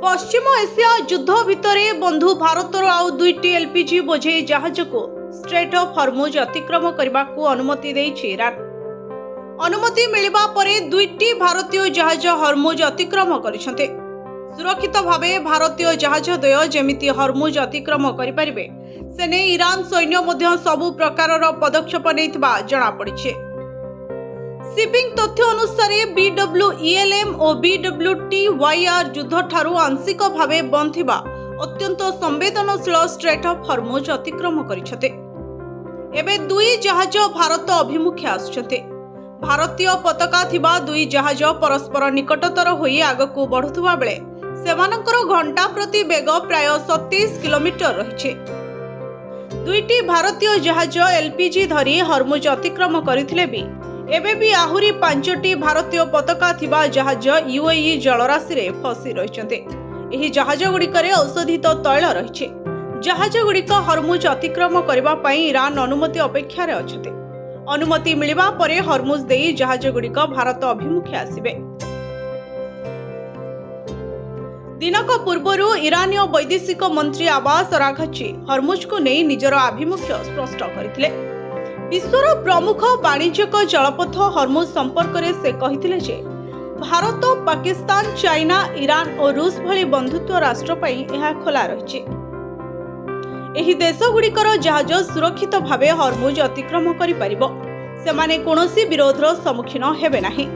पश्चिम Asia युद्ध भितर बंधु भारतर आउ दुईटी एलपीजी बोझे जहाज को स्ट्रेट ऑफ हॉर्मुज अतिक्रम करने को अनुमति देइछि ईरान। अनुमति मिलिबा परे दुईटी भारतीय जहाज हॉर्मुज अतिक्रम करिसंते। सुरक्षित भावे भारतीय जहाज द्वय जेमिति हॉर्मुज अतिक्रम करि परिबे सेने ईरान सैन्य मध्य सबु प्रकारर पदक्षेप नैथिबा जणा पड़िछे। शिपिंग तथ्य अनुसार BWELM और BWTYR युद्ध ठारू आंशिक भावे बंद थिबा अत्यंत संवेदनशील स्ट्रेट ऑफ हॉर्मुज अतिक्रम करिसते। एबे दुई जहाज भारत अभिमुखे आसुछते। भारतीय पताका थिबा दुई जहाज परस्पर निकटतर होई आगकू बढ़ुथुबा बेले सेमानकर घंटा प्रति बेग प्राय 27 किलोमीटर रहिछे। दुईटी भारतीय जहाज एलपीजी धरी हॉर्मुज अतिक्रम करथिले भी एबे भी आहुरी 5टी भारतीय पताका थिबा जहाज यूएई जलराशि रे फसी रहिसंते। एही जहाज गुड़िकरे औषधित तैल रहिछे। जहाज गुड़िक हॉर्मुज अतिक्रम करबा पई ईरान अनुमति अपेक्षा रे अछते। अनुमति मिलिबा परे हॉर्मुज देई जहाज गुड़िक भारत अभिमुखे आसिबे। दिनक पूर्वरु ईरानीय वैदेशिक मंत्री अब्बास अराघची हॉर्मुज को नहीं निजर आभिमुख्य स्पष्ट करथिले। विश्वर प्रमुख वाणिज्यिक जलपथ हॉर्मुज संपर्क में से कहिथिले जे भारत, पाकिस्तान, चाइना, ईरान और रूस भली बंधुत्व राष्ट्र पई एहा खोला रहिछि। एही देशगुड़िकर जहाज सुरक्षित भावे हॉर्मुज अतिक्रम करि परिबो। सेमाने कोनोसी विरोधर सम्मुखीन हेबे नाही।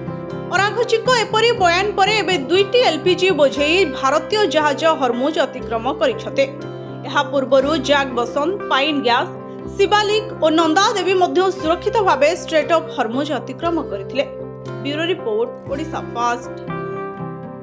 अराघचिक एपरि बयान परे एबे दुईटी एलपीजी बोझेई भारतीय जहाज हॉर्मुज अतिक्रम करिछते। एहा पूर्वरु जैक बसंत, पाइन गैस, शिवालिक और नंदा देवी मध्य सुरक्षित भावे स्ट्रेट ऑफ हॉर्मुज अतिक्रम करथिले। Bureau report, Odisha fast.